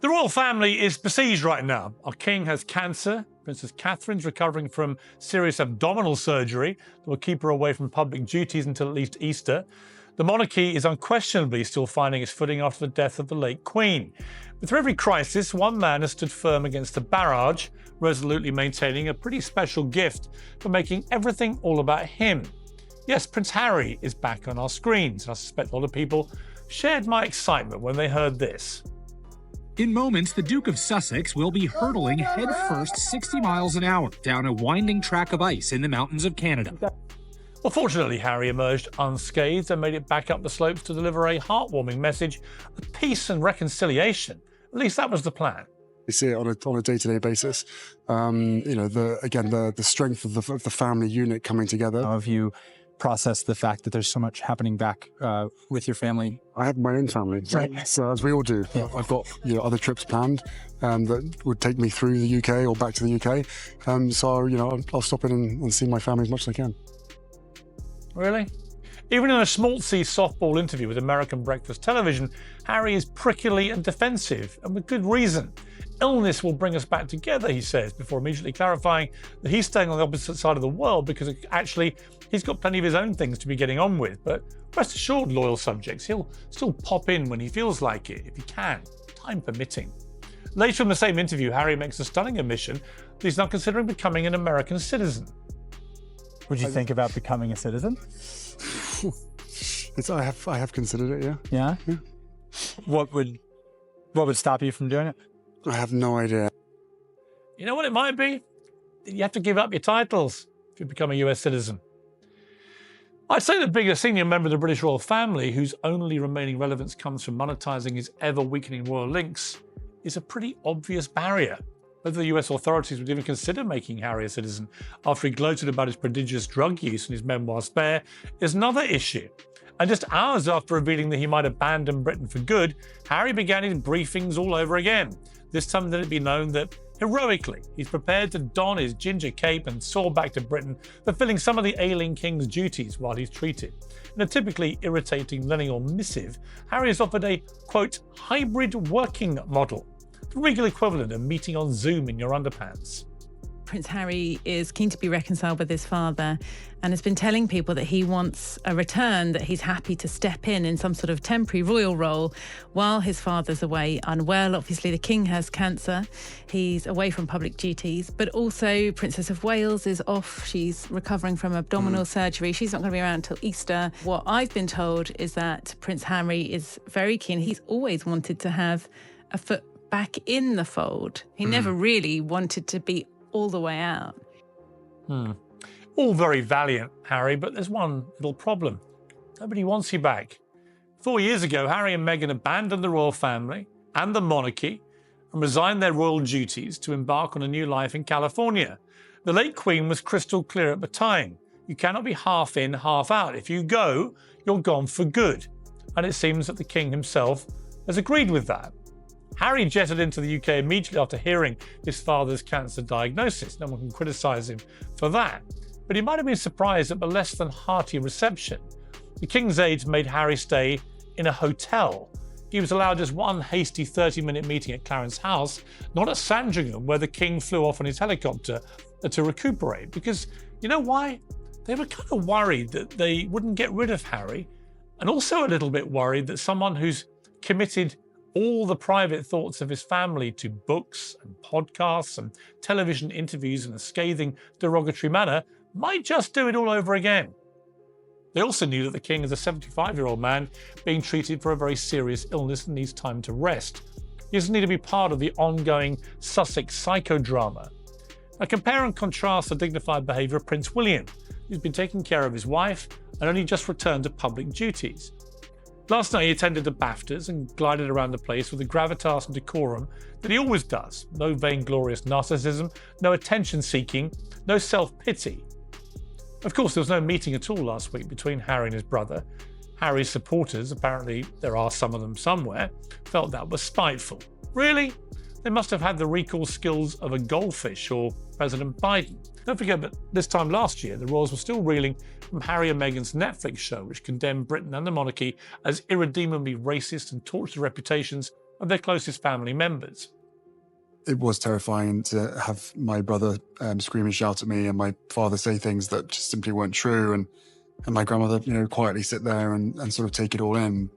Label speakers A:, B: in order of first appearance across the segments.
A: The royal family is besieged right now. Our king has cancer. Princess Catherine's recovering from serious abdominal surgery that will keep her away from public duties until at least Easter. The monarchy is unquestionably still finding its footing after the death of the late Queen. But through every crisis, one man has stood firm against the barrage, resolutely maintaining a pretty special gift for making everything all about him. Yes, Prince Harry is back on our screens, and I suspect a lot of people shared my excitement when they heard this.
B: In moments, the Duke of Sussex will be hurtling headfirst 60 miles an hour down a winding track of ice in the mountains of Canada.
A: Well, fortunately, Harry emerged unscathed and made it back up the slopes to deliver a heartwarming message of peace and reconciliation. At least that was the plan.
C: We see it on a day-to-day basis. The strength of the family unit coming together.
D: How have you processed the fact that there's so much happening back with your family?
C: I have my own family,
D: right.
C: So as we all do. Yeah. I've got other trips planned that would take me through the UK or back to the UK. I'll stop in and see my family as much as I can.
A: Really? Even in a schmaltzy softball interview with American breakfast television, Harry is prickly and defensive, and with good reason. Illness will bring us back together, he says, before immediately clarifying that he's staying on the opposite side of the world because actually he's got plenty of his own things to be getting on with. But rest assured, loyal subjects, he'll still pop in when he feels like it, if he can, time permitting. Later in the same interview, Harry makes a stunning admission that he's now considering becoming an American citizen.
D: Would you think about becoming a citizen?
C: I have considered it, yeah.
D: Yeah?
C: Yeah.
D: What would stop you from doing it?
C: I have no idea.
A: You know what it might be? You have to give up your titles if you become a US citizen. I'd say that being a senior member of the British royal family, whose only remaining relevance comes from monetising his ever-weakening royal links, is a pretty obvious barrier. Whether the US authorities would even consider making Harry a citizen after he gloated about his prodigious drug use in his memoir Spare is another issue. And just hours after revealing that he might abandon Britain for good, Harry began his briefings all over again. This time let it be known that, heroically, he's prepared to don his ginger cape and soar back to Britain, fulfilling some of the ailing king's duties while he's treated. In a typically irritating lineal missive, Harry has offered a, quote, hybrid working model, the regal equivalent of meeting on Zoom in your underpants.
E: Prince Harry is keen to be reconciled with his father and has been telling people that he wants a return, that he's happy to step in some sort of temporary royal role while his father's away unwell. Obviously, the king has cancer. He's away from public duties, but also Princess of Wales is off. She's recovering from abdominal surgery. She's not going to be around until Easter. What I've been told is that Prince Harry is very keen. He's always wanted to have a foot back in the fold. He never really wanted to be all the way out.
A: All very valiant, Harry, but there's one little problem. Nobody wants you back. 4 years ago, Harry and Meghan abandoned the royal family and the monarchy and resigned their royal duties to embark on a new life in California. The late Queen was crystal clear at the time. You cannot be half in, half out. If you go, you're gone for good. And it seems that the King himself has agreed with that. Harry jetted into the UK immediately after hearing his father's cancer diagnosis. No one can criticise him for that. But he might have been surprised at the less than hearty reception. The King's aides made Harry stay in a hotel. He was allowed just one hasty 30-minute meeting at Clarence House, not at Sandringham, where the King flew off on his helicopter to recuperate. Because, you know why? They were kind of worried that they wouldn't get rid of Harry, and also a little bit worried that someone who's committed all the private thoughts of his family to books and podcasts and television interviews in a scathing, derogatory manner might just do it all over again. They also knew that the King is a 75-year-old man being treated for a very serious illness and needs time to rest. He doesn't need to be part of the ongoing Sussex psychodrama. Now compare and contrast the dignified behaviour of Prince William, who's been taking care of his wife and only just returned to public duties. Last night he attended the BAFTAs and glided around the place with the gravitas and decorum that he always does. No vainglorious narcissism, no attention-seeking, no self-pity. Of course, there was no meeting at all last week between Harry and his brother. Harry's supporters, apparently there are some of them somewhere, felt that was spiteful. Really? They must have had the recall skills of a goldfish or President Biden. Don't forget that this time last year, the royals were still reeling from Harry and Meghan's Netflix show, which condemned Britain and the monarchy as irredeemably racist and torched the reputations of their closest family members.
C: It was terrifying to have my brother scream and shout at me, and my father say things that just simply weren't true, and my grandmother, quietly sit there and sort of take it all in.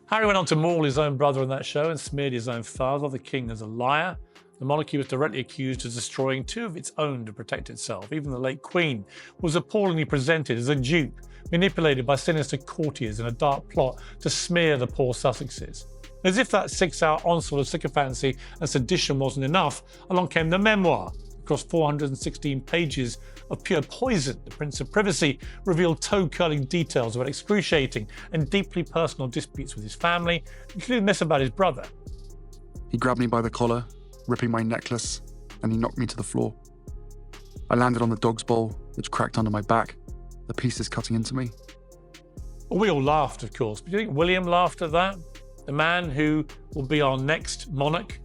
A: Harry went on to maul his own brother on that show and smeared his own father, the king, as a liar. The monarchy was directly accused of destroying 2 of its own to protect itself. Even the late Queen was appallingly presented as a dupe, manipulated by sinister courtiers in a dark plot to smear the poor Sussexes. As if that 6-hour onslaught of sycophancy and sedition wasn't enough, along came the memoir. Across 416 pages of pure poison, The Prince of Privacy revealed toe-curling details about excruciating and deeply personal disputes with his family, including this about his brother.
C: He grabbed me by the collar, ripping my necklace, and he knocked me to the floor. I landed on the dog's bowl, which cracked under my back, the pieces cutting into me.
A: Well, we all laughed, of course, but do you think William laughed at that? The man who will be our next monarch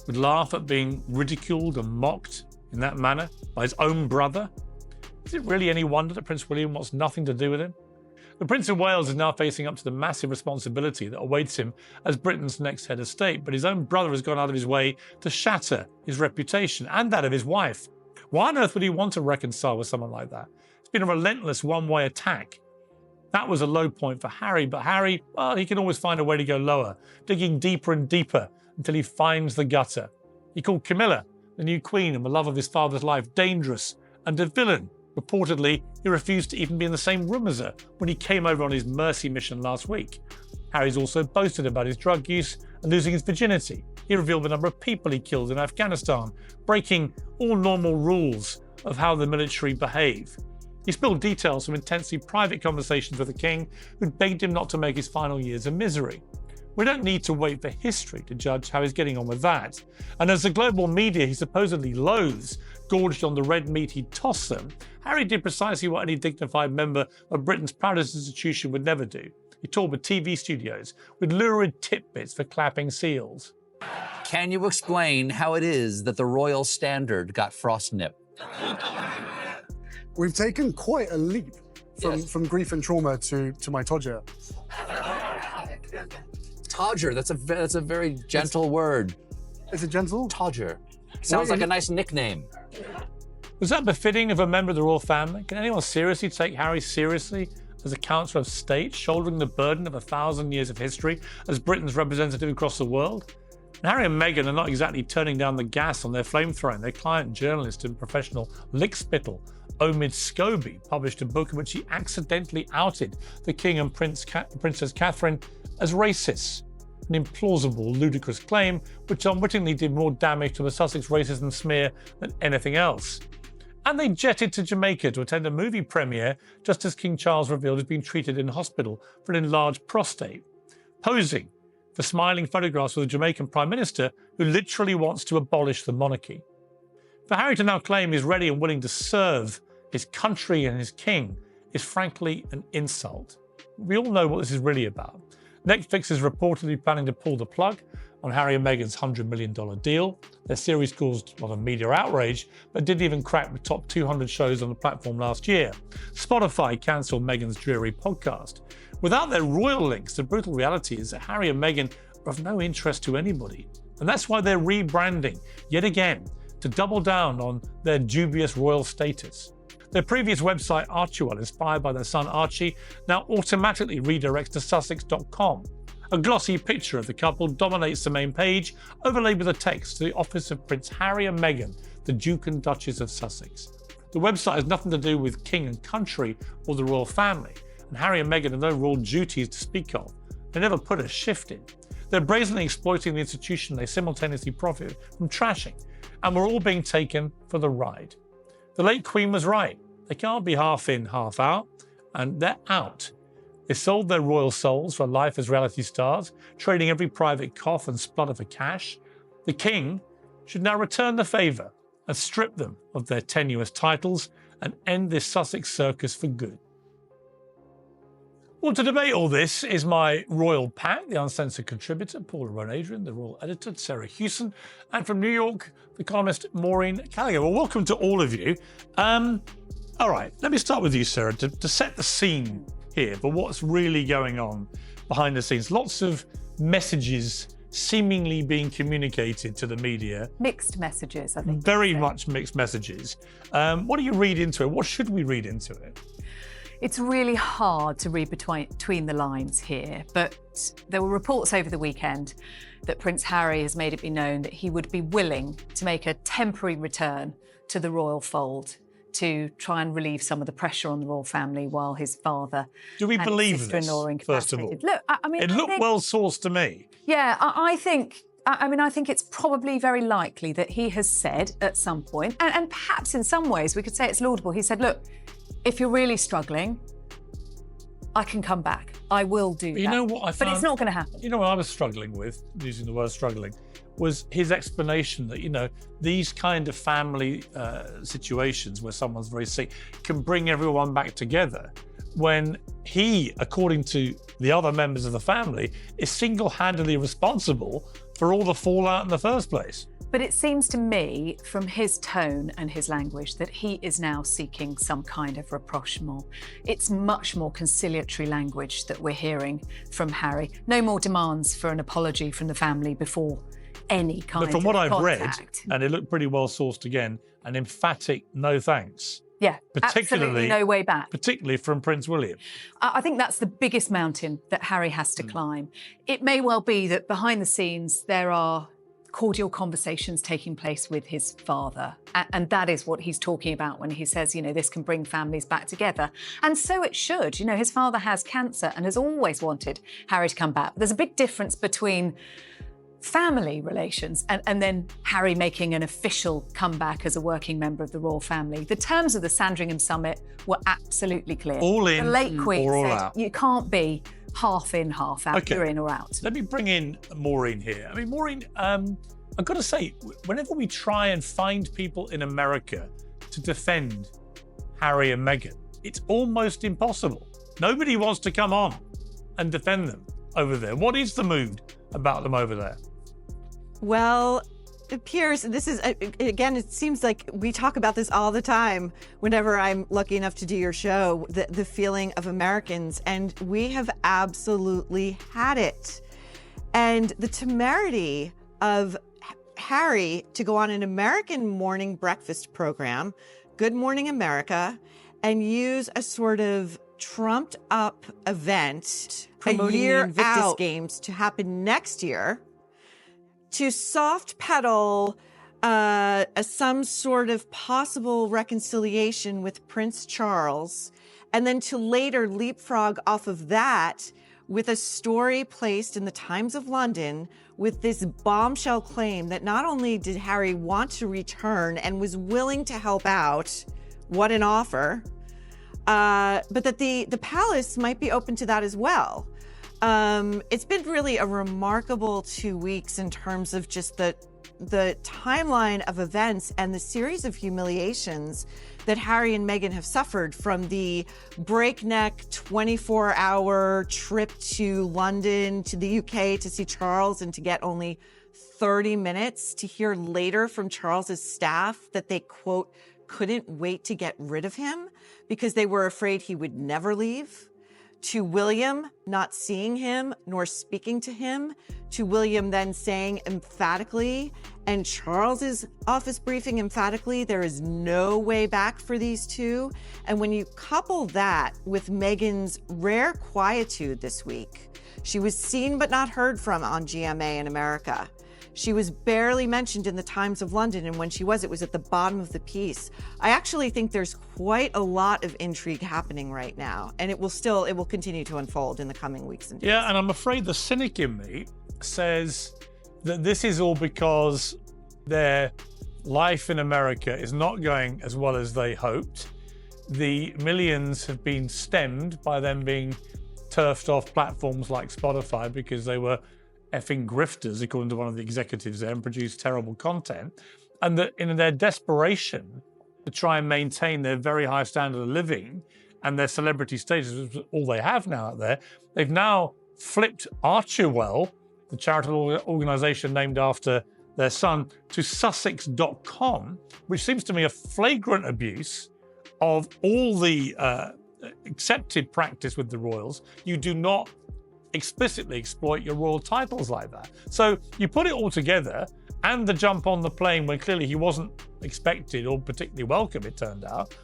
A: would laugh at being ridiculed and mocked in that manner by his own brother? Is it really any wonder that Prince William wants nothing to do with him? The Prince of Wales is now facing up to the massive responsibility that awaits him as Britain's next head of state, but his own brother has gone out of his way to shatter his reputation and that of his wife. Why on earth would he want to reconcile with someone like that? It's been a relentless one-way attack. That was a low point for Harry, but Harry, well, he can always find a way to go lower, digging deeper and deeper until he finds the gutter. He called Camilla, the new queen and the love of his father's life, dangerous and a villain. Reportedly, he refused to even be in the same room as her when he came over on his mercy mission last week. Harry's also boasted about his drug use and losing his virginity. He revealed the number of people he killed in Afghanistan, breaking all normal rules of how the military behave. He spilled details from intensely private conversations with the king, who'd begged him not to make his final years a misery. We don't need to wait for history to judge how he's getting on with that. And as the global media he supposedly loathes gorged on the red meat he'd tossed them, Harry did precisely what any dignified member of Britain's proudest institution would never do. He toured with TV studios with lurid tidbits for clapping seals.
F: Can you explain how it is that the royal standard got frostnipped?
C: We've taken quite a leap from grief and trauma to my Todger.
F: Todger, that's a very gentle word.
C: Is it gentle?
F: Todger. Sounds like a nice nickname.
A: Was that befitting of a member of the royal family? Can anyone seriously take Harry seriously as a counsellor of state, shouldering the burden of 1,000 years of history as Britain's representative across the world? And Harry and Meghan are not exactly turning down the gas on their flamethrowing. Their client, journalist and professional lickspittle, Omid Scobie, published a book in which he accidentally outed the King and Princess Catherine as racists. An implausible, ludicrous claim which unwittingly did more damage to the Sussex racism smear than anything else. And they jetted to Jamaica to attend a movie premiere just as King Charles revealed he'd been treated in hospital for an enlarged prostate, posing for smiling photographs with the Jamaican Prime Minister who literally wants to abolish the monarchy. For Harry to now claim he's ready and willing to serve his country and his king is frankly an insult. We all know what this is really about. Netflix is reportedly planning to pull the plug on Harry and Meghan's $100 million deal. Their series caused a lot of media outrage, but didn't even crack the top 200 shows on the platform last year. Spotify cancelled Meghan's dreary podcast. Without their royal links, the brutal reality is that Harry and Meghan are of no interest to anybody. And that's why they're rebranding, yet again, to double down on their dubious royal status. Their previous website, Archewell, inspired by their son Archie, now automatically redirects to Sussex.com. A glossy picture of the couple dominates the main page, overlaid with a text to the office of Prince Harry and Meghan, the Duke and Duchess of Sussex. The website has nothing to do with king and country or the royal family, and Harry and Meghan have no royal duties to speak of. They never put a shift in. They're brazenly exploiting the institution they simultaneously profit from trashing, and we're all being taken for the ride. The late Queen was right. They can't be half in, half out, and they're out. They sold their royal souls for life as reality stars, trading every private cough and splutter for cash. The King should now return the favour and strip them of their tenuous titles and end this Sussex circus for good. Well, to debate all this is my royal pack, the uncensored contributor, Paula Rowan-Adrian, the royal editor, Sarah Hewson, and from New York, the columnist Maureen Callagher. Well, welcome to all of you. All right, let me start with you, Sarah, to set the scene here for what's really going on behind the scenes. Lots of messages seemingly being communicated to the media.
G: Mixed messages, I think.
A: Very much mixed messages. What do you read into it? What should we read into it?
G: It's really hard to read between the lines here, but there were reports over the weekend that Prince Harry has made it be known that he would be willing to make a temporary return to the royal fold to try and relieve some of the pressure on the royal family while his father
A: Do we
G: and
A: believe
G: his sister-in-law are
A: this, first of all?
G: incapacitated. Look, I mean,
A: It
G: I
A: looked
G: think-
A: well sourced to me.
G: Yeah, I think it's probably very likely that he has said at some point, and perhaps in some ways we could say it's laudable. He said, look, if you're really struggling, I can come back. I will do that.
A: You know what I found?
G: But it's not going to happen.
A: You know what I was struggling with, using the word struggling, was his explanation that, you know, these kind of family situations where someone's very sick can bring everyone back together when he, according to the other members of the family, is single-handedly responsible for all the fallout in the first place.
G: But it seems to me, from his tone and his language, that he is now seeking some kind of rapprochement. It's much more conciliatory language that we're hearing from Harry. No more demands for an apology from the family before any kind of
A: But from what I've read,
G: contact.
A: and it looked pretty well sourced again, an emphatic no thanks,
G: Yeah,
A: particularly
G: absolutely no way back.
A: particularly from Prince William.
G: I think that's the biggest mountain that Harry has to climb. It may well be that behind the scenes there are cordial conversations taking place with his father. And that is what he's talking about when he says, you know, this can bring families back together. And so it should. You know, his father has cancer and has always wanted Harry to come back. There's a big difference between family relations and then Harry making an official comeback as a working member of the royal family. The terms of the Sandringham summit were absolutely clear.
A: All in
G: The late Queen
A: or all
G: said,
A: out.
G: you can't be half in, half out.
A: Okay.
G: You're in or out.
A: Let me bring in Maureen here. I mean, Maureen, I've got to say, whenever we try and find people in America to defend Harry and Meghan, it's almost impossible. Nobody wants to come on and defend them over there. What is the mood about them over there?
H: Well, Piers, this is, again, it seems like we talk about this all the time whenever I'm lucky enough to do your show, the feeling of Americans, and we have absolutely had it. And the temerity of Harry to go on an American morning breakfast program, Good Morning America, and use a sort of trumped up event
I: Promoting
H: a
I: the
H: year
I: Invictus
H: out Games to happen next year, to soft pedal some sort of possible reconciliation with Prince Charles, and then to later leapfrog off of that with a story placed in the Times of London with this bombshell claim that not only did Harry want to return and was willing to help out, what an offer, but that the palace might be open to that as well. It's been really a remarkable 2 weeks in terms of just the timeline of events and the series of humiliations that Harry and Meghan have suffered, from the breakneck 24-hour trip to London to the UK to see Charles and to get only 30 minutes, to hear later from Charles's staff that they, quote, couldn't wait to get rid of him because they were afraid he would never leave, to William not seeing him nor speaking to him, to William then saying emphatically, and Charles's office briefing emphatically, there is no way back for these two. And when you couple that with Meghan's rare quietude this week, she was seen but not heard from on GMA in America. She was barely mentioned in the Times of London, and when she was, it was at the bottom of the piece. I actually think there's quite a lot of intrigue happening right now, and it will continue to unfold in the coming weeks and days.
A: Yeah, and I'm afraid the cynic in me says that this is all because their life in America is not going as well as they hoped. The millions have been stemmed by them being turfed off platforms like Spotify because they were effing grifters, according to one of the executives there, and produced terrible content. And that in their desperation to try and maintain their very high standard of living and their celebrity status, which is all they have now out there, they've now flipped Archerwell, the charitable organization named after their son, to Sussex.com, which seems to me a flagrant abuse of all the accepted practice with the royals. You do not explicitly exploit your royal titles like that. So you put it all together, and the jump on the plane when clearly he wasn't expected or particularly welcome, it turned out,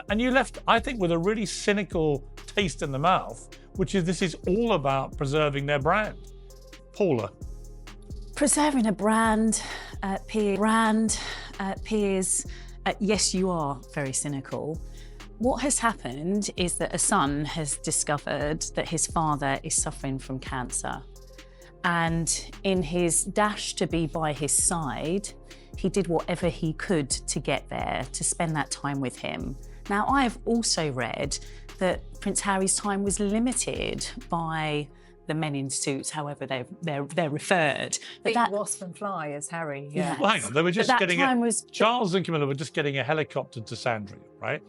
A: and you left, I think, with a really cynical taste in the mouth, which is this is all about preserving their brand. Paula.
I: Preserving a brand, Piers, yes, you are very cynical. What has happened is that a son has discovered that his father is suffering from cancer. And in his dash to be by his side, he did whatever he could to get there, to spend that time with him. Now, I have also read that Prince Harry's time was limited by the men in suits, however they're referred.
G: Big wasp and fly as Harry. Yeah.
A: Well, hang on, they were just getting Charles and Camilla were just getting a helicopter to Sandringham, right?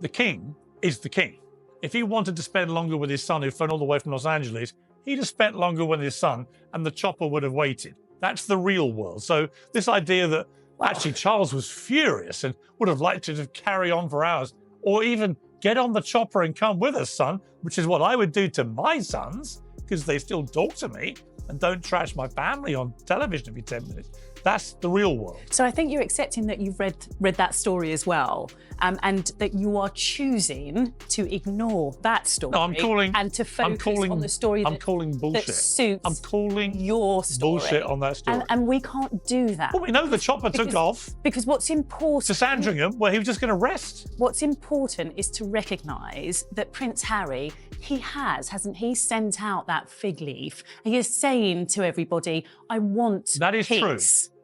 A: The king is the king. If he wanted to spend longer with his son, who'd flown all the way from Los Angeles, he'd have spent longer with his son, and the chopper would have waited. That's the real world. So this idea that actually Charles was furious and would have liked to carry on for hours, or even get on the chopper and come with us, son, which is what I would do to my sons, because they still talk to me and don't trash my family on television every 10 minutes. That's the real world.
I: So I think you're accepting that you've read that story as well, and that you are choosing to ignore that story.
A: No, I'm calling,
I: and to focus on the story
A: I'm calling bullshit.
I: That suits
A: I'm calling
I: your story.
A: Bullshit on that story.
I: And we can't do that.
A: Well, we know the chopper took off.
I: Because what's important...
A: To Sandringham, where he was just going to rest.
I: What's important is to recognise that Prince Harry, hasn't he, sent out that fig leaf. He is saying to everybody, I want
A: That is
I: peace.
A: true.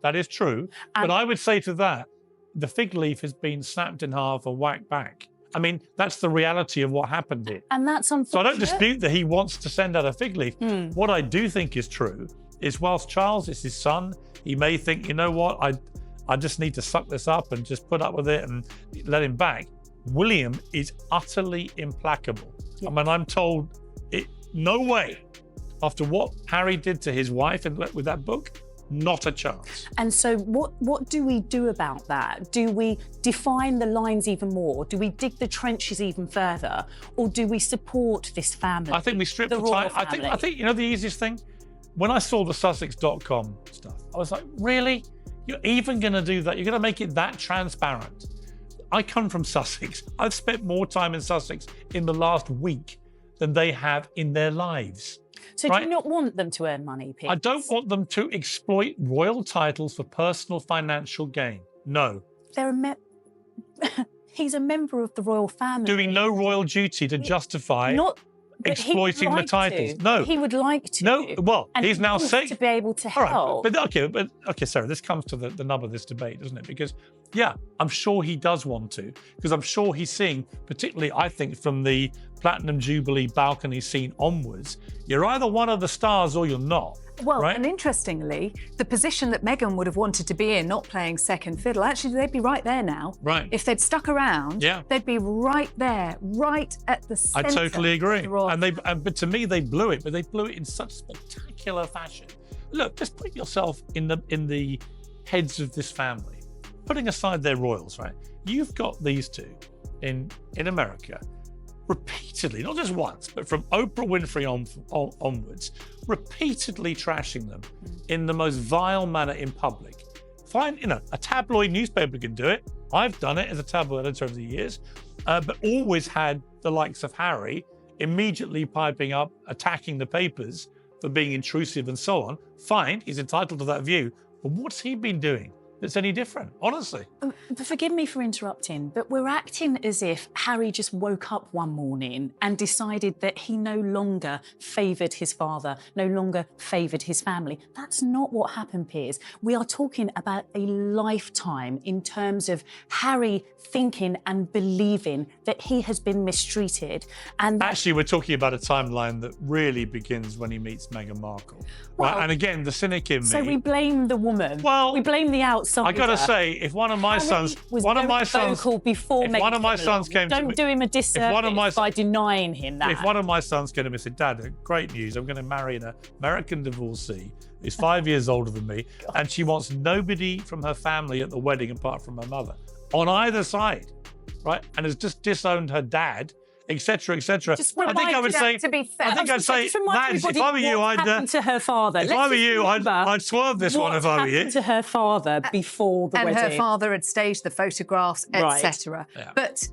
A: That is true. But I would say to that, the fig leaf has been snapped in half and whacked back. I mean, that's the reality of what happened here.
I: And that's unfortunate.
A: So I don't dispute that he wants to send out a fig leaf. What I do think is true is whilst Charles is his son, he may think, you know what, I just need to suck this up and just put up with it and let him back. William is utterly implacable. I mean, I'm told, no way, after what Harry did to his wife and with that book, not a chance.
I: And so what do we do about that? Do we define the lines even more? Do we dig the trenches even further? Or do we support this family?
A: I think we strip the
I: royal
A: time. I think you know the easiest thing? When I saw the Sussex.com stuff, I was like, really? You're even going to do that? You're going to make it that transparent? I come from Sussex. I've spent more time in Sussex in the last week than they have in their lives.
I: So do you not want them to earn money, Piers?
A: I don't want them to exploit royal titles for personal financial gain. No.
I: He's a member of the royal family.
A: Doing no royal duty to justify exploiting the titles. No.
I: He would like to.
A: No, well,
I: and
A: he's now saying...
I: to be able to
A: All
I: help.
A: right, okay, Sarah, this comes to the nub of this debate, doesn't it? Because, yeah, I'm sure he does want to, because I'm sure he's seeing, particularly, I think, from the Platinum Jubilee balcony scene onwards, you're either one of the stars or you're not.
G: Well,
A: right?
G: And interestingly, the position that Meghan would have wanted to be in, not playing second fiddle, actually, they'd be right there now.
A: Right.
G: If they'd stuck around, they'd be right there, right at the centre.
A: I totally agree. But to me, they blew it, but they blew it in such spectacular fashion. Look, just put yourself in the heads of this family, putting aside their royals, right? You've got these two in America, repeatedly, not just once, but from Oprah Winfrey onwards, repeatedly trashing them in the most vile manner in public. Fine, a tabloid newspaper can do it. I've done it as a tabloid editor over the years, but always had the likes of Harry immediately piping up, attacking the papers for being intrusive and so on. Fine, he's entitled to that view, but what's he been doing that's any different, honestly?
I: Forgive me for interrupting, but we're acting as if Harry just woke up one morning and decided that he no longer favoured his father, no longer favoured his family. That's not what happened, Piers. We are talking about a lifetime in terms of Harry thinking and believing that he has been mistreated. And
A: actually, we're talking about a timeline that really begins when he meets Meghan Markle. Well, right? And again, the cynic in me.
I: So we blame the woman. Well, we blame the outsider.
A: I gotta say, if one of my sons,
I: before
A: if one of my sons came to me,
I: don't do him a disservice by denying him that.
A: If one of my sons came to me and said, "Dad, great news! I'm going to marry an American divorcee who's 5 years older than me, and she wants nobody from her family at the wedding apart from her mother, on either side, right? And has just disowned her dad etc., etc.
I: Just
A: I think I would say,
G: to be fair.
A: I think I'd say,
I: just remind
A: lads, if
I: everybody
A: I were you,
I: what happened to her father.
A: if I were you, I'd swerve this one if I were you.
I: What happened to her father before the
G: and
I: wedding?
G: her father had staged the photographs,
I: Right.
G: etc.
A: Yeah.
G: But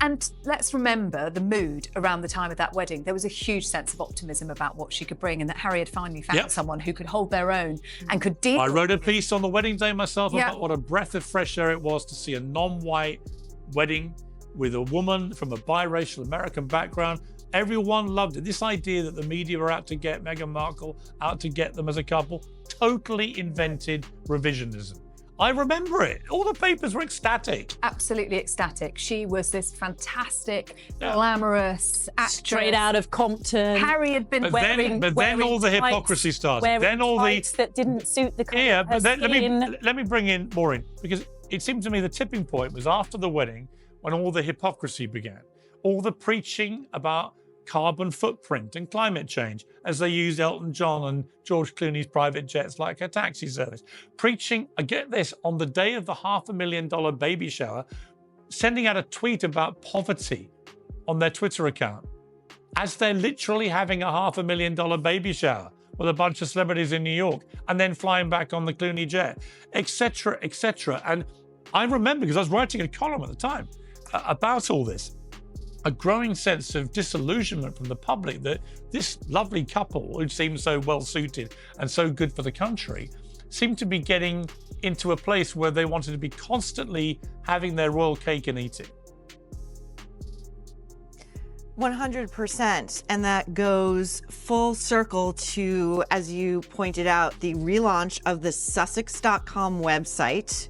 G: and let's remember the mood around the time of that wedding. There was a huge sense of optimism about what she could bring, and that Harry had finally found
A: Yep.
G: someone who could hold their own and could deal.
A: I wrote a piece on the wedding day myself
G: Yeah.
A: about what a breath of fresh air it was to see a non-white wedding with a woman from a biracial American background. Everyone loved it. This idea that the media were out to get Meghan Markle, out to get them as a couple, totally invented revisionism. I remember it. All the papers were ecstatic.
G: Absolutely ecstatic. She was this fantastic, glamorous actress.
I: Straight out of Compton.
G: Harry had been
I: wearing
A: then all the
I: tights,
A: hypocrisy started.
I: wearing
A: Then all the
I: tights that didn't suit the colour
A: yeah.
I: of her
A: But then
I: skin.
A: let me bring in Maureen, because it seemed to me the tipping point was after the wedding when all the hypocrisy began, all the preaching about carbon footprint and climate change as they used Elton John and George Clooney's private jets like a taxi service. Preaching, I get this, on the day of the $500,000 baby shower, sending out a tweet about poverty on their Twitter account as they're literally having a $500,000 baby shower with a bunch of celebrities in New York and then flying back on the Clooney jet, etc., etc. And I remember, because I was writing a column at the time about all this, a growing sense of disillusionment from the public that this lovely couple, who seemed so well suited and so good for the country, seemed to be getting into a place where they wanted to be constantly having their royal cake and eat it.
H: 100%. And that goes full circle to, as you pointed out, the relaunch of the Sussex.com website,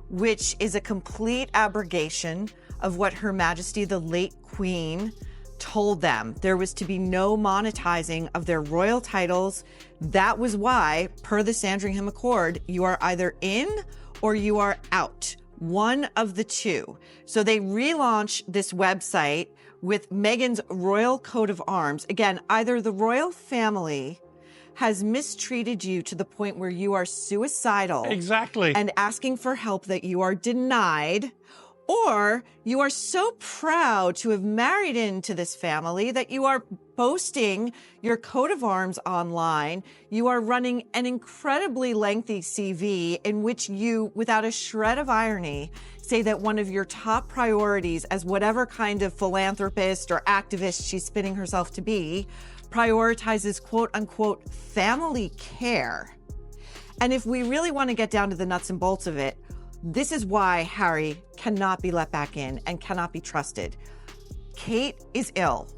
H: which is a complete abrogation of what Her Majesty the late Queen told them. There was to be no monetizing of their royal titles. That was why, per the Sandringham Accord, you are either in or you are out. One of the two. So they relaunch this website with Meghan's royal coat of arms. Again, either the royal family has mistreated you to the point where you are suicidal.
A: Exactly.
H: And asking for help that you are denied, or you are so proud to have married into this family that you are posting your coat of arms online. You are running an incredibly lengthy CV in which you, without a shred of irony, say that one of your top priorities as whatever kind of philanthropist or activist she's spinning herself to be, prioritizes quote unquote family care. And if we really want to get down to the nuts and bolts of it, this is why Harry cannot be let back in and cannot be trusted. Kate is ill.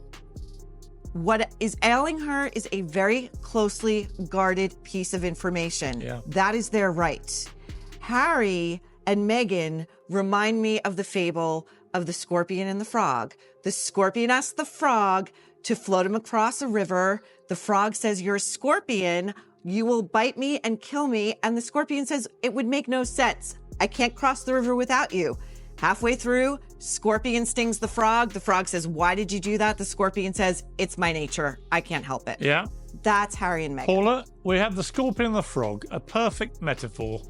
H: What is ailing her is a very closely guarded piece of information.
A: Yeah.
H: That is their right. Harry and Meghan remind me of the fable of the scorpion and the frog. The scorpion asks the frog to float him across a river. The frog says, "You're a scorpion. You will bite me and kill me." And the scorpion says, "It would make no sense. I can't cross the river without you." Halfway through, scorpion stings the frog. The frog says, "Why did you do that?" The scorpion says, "It's my nature. I can't help it."
A: Yeah.
H: That's Harry and Meghan.
A: Paula, we have the scorpion and the frog, a perfect metaphor.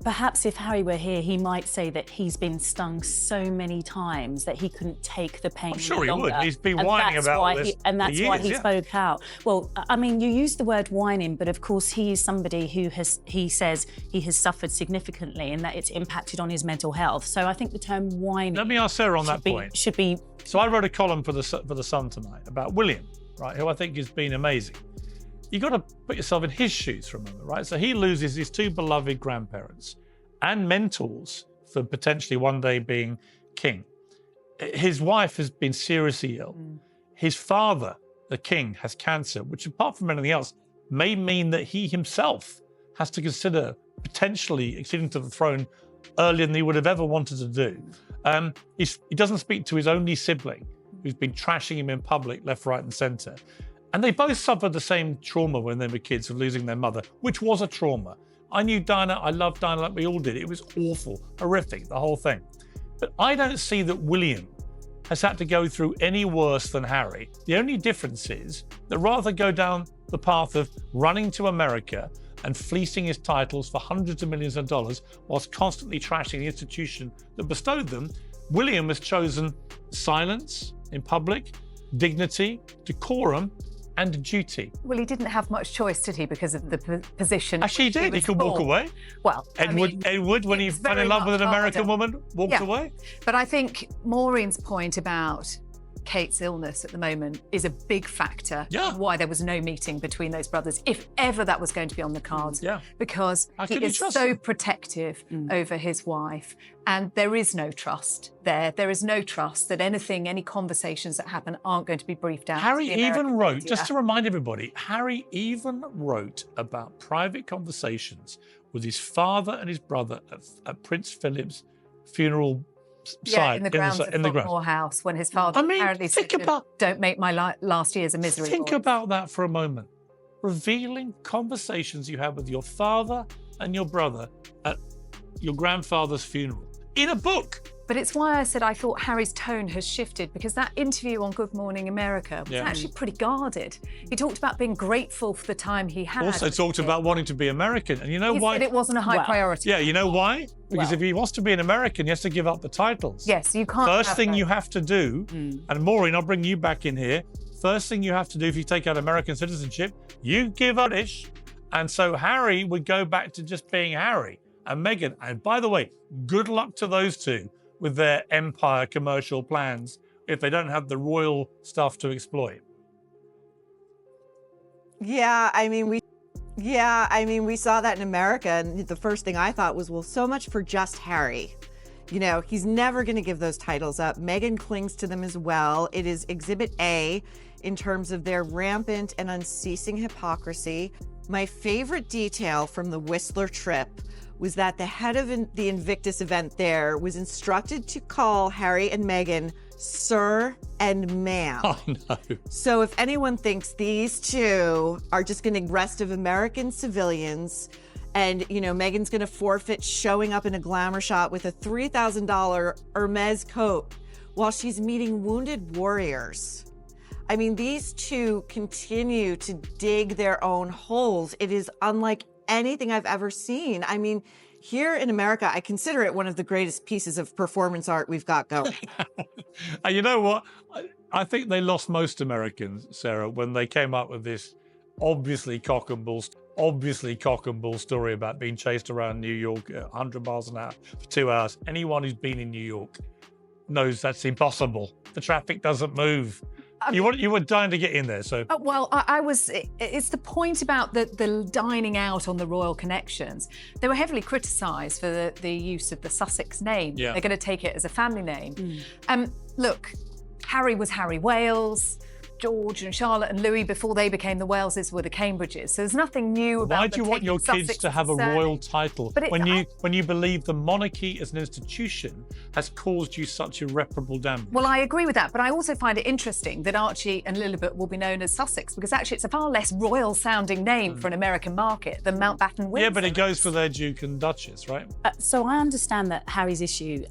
I: Perhaps if Harry were here, he might say that he's been stung so many times that he couldn't take the pain.
A: I'm sure he
I: longer.
A: would. He's been
I: And
A: whining
I: that's
A: about
I: why
A: this
I: and that's
A: for
I: why
A: years,
I: he
A: yeah.
I: spoke out. Well, I mean, you use the word whining, but of course he is somebody who he says he has suffered significantly and that it's impacted on his mental health. So I think the term whining.
A: Let me ask Sarah on that point.
I: Should be.
A: So I wrote a column for the Sun tonight about William, right, who I think has been amazing. You got to put yourself in his shoes for a moment, right? So he loses his two beloved grandparents and mentors for potentially one day being king. His wife has been seriously ill. His father, the king, has cancer, which apart from anything else, may mean that he himself has to consider potentially acceding to the throne earlier than he would have ever wanted to do. He doesn't speak to his only sibling, who's been trashing him in public, left, right, and centre. And they both suffered the same trauma when they were kids of losing their mother, which was a trauma. I knew Diana, I loved Diana like we all did. It was awful, horrific, the whole thing. But I don't see that William has had to go through any worse than Harry. The only difference is that rather go down the path of running to America and fleecing his titles for hundreds of millions of dollars whilst constantly trashing the institution that bestowed them, William has chosen silence, in public, dignity, decorum, and duty.
G: Well, he didn't have much choice, did he, because of the position.
A: Actually, he did. He could walk away.
G: Well,
A: Edward, when he fell in love with an American woman, walked away.
G: But I think Maureen's point about Kate's illness at the moment is a big factor in why there was no meeting between those brothers, if ever that was going to be on the cards. Because he is so protective over his wife, and there is no trust there. There is no trust that any conversations that happen aren't going to be briefed out.
A: Harry even wrote, just to remind everybody, Harry even wrote about private conversations with his father and his brother at Prince Philip's funeral site
G: in the grounds of Frogmore House, when his father apparently said, "Don't make my last years a misery."
A: Think about that for a moment. Revealing conversations you had with your father and your brother at your grandfather's funeral in a book.
G: But it's why I said I thought Harry's tone has shifted, because that interview on Good Morning America was actually pretty guarded. He talked about being grateful for the time he had.
A: Also talked about wanting to be American. And you know why?
G: He said it wasn't a high priority.
A: Yeah, you know why? Because if he wants to be an American, he has to give up the titles.
G: Yes, you can't.
A: First thing you have to do, and Maureen, I'll bring you back in here. First thing you have to do if you take out American citizenship, you give up British. And so Harry would go back to just being Harry and Meghan. And by the way, good luck to those two with their empire commercial plans if they don't have the royal stuff to exploit.
H: Yeah, I mean, we saw that in America, and the first thing I thought was, well, so much for just Harry. You know, he's never going to give those titles up. Meghan clings to them as well. It is Exhibit A in terms of their rampant and unceasing hypocrisy. My favorite detail from the Whistler trip was that the head of the Invictus event there was instructed to call Harry and Meghan sir and ma'am.
A: Oh, no.
H: So if anyone thinks these two are just going to rest of American civilians, and, you know, Meghan's going to forfeit showing up in a glamour shot with a $3,000 Hermes coat while she's meeting wounded warriors. I mean, these two continue to dig their own holes. It is unlike anything I've ever seen. I mean, here in America, I consider it one of the greatest pieces of performance art we've got going.
A: And you know what? I think they lost most Americans, Sarah, when they came up with this obviously cock and bull story about being chased around New York at 100 miles an hour for 2 hours. Anyone who's been in New York knows that's impossible. The traffic doesn't move. You were dying to get in there, so.
G: Well, I was. It's the point about the dining out on the royal connections. They were heavily criticised for the use of the Sussex name.
A: Yeah.
G: They're going to take it as a family name. Look, Harry was Harry Wales. George and Charlotte and Louis, before they became the Waleses, were the Cambridges. So there's nothing new about.
A: Why do you want your kids to have a royal title when you believe the monarchy as an institution has caused you such irreparable damage?
G: Well, I agree with that, but I also find it interesting that Archie and Lilibet will be known as Sussex, because actually it's a far less royal-sounding name for an American market than Mountbatten Windsor.
A: Yeah, but it goes for their Duke and Duchess, right?
I: So I understand that Harry's issue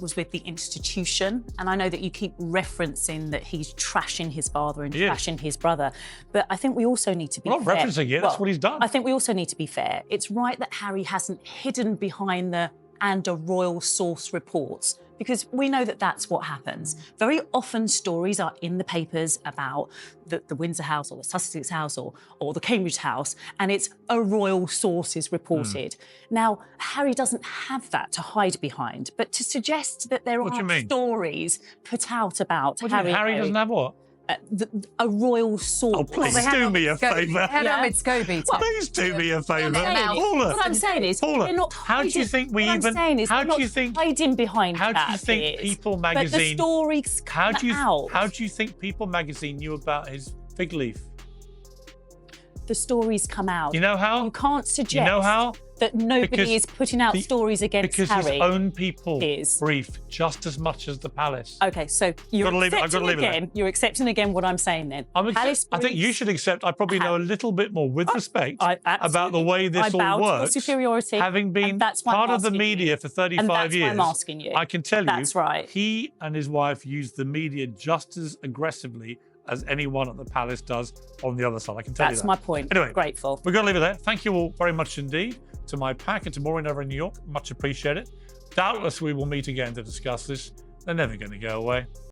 I: was with the institution, and I know that you keep referencing that he's trashing his father and trashing his brother. But I think we also need to be fair.
A: We're not referencing it, that's what he's done.
I: I think we also need to be fair. It's right that Harry hasn't hidden behind the "and a royal source" reports, because we know that that's what happens. Very often stories are in the papers about the Windsor House or the Sussex House or the Cambridge House, and it's a royal source is reported. Now, Harry doesn't have that to hide behind, but to suggest that there are stories put out about
A: Harry doesn't have what?
I: A royal source.
A: Oh, please do me a favour. Please do me a favour. Paula.
I: What I'm saying is,
A: Paula,
I: not
A: how do you think we even?
I: How do you think hiding behind
A: How do you think People Magazine?
I: But the stories come out.
A: How do you think People Magazine knew about his fig leaf?
I: The stories come out.
A: You know how?
I: You can't suggest.
A: You know how?
I: That nobody is putting out stories against
A: because
I: Harry.
A: Because his own people brief just as much as the palace.
I: Okay, so you're accepting again what I'm saying then.
A: I think you should accept. I probably know a little bit more, with respect, about the way this all works.
I: Superiority,
A: having been part of the media for 35 years.
I: That's why I'm asking you.
A: I can tell you,
I: that's right.
A: He and his wife use the media just as aggressively as anyone at the palace does on the other side. I can tell you that.
I: That's my point.
A: Anyway,
I: grateful.
A: We're going to leave it there. Thank you all very much indeed to my pack and to Maureen over in New York. Much appreciated. Doubtless we will meet again to discuss this. They're never going to go away.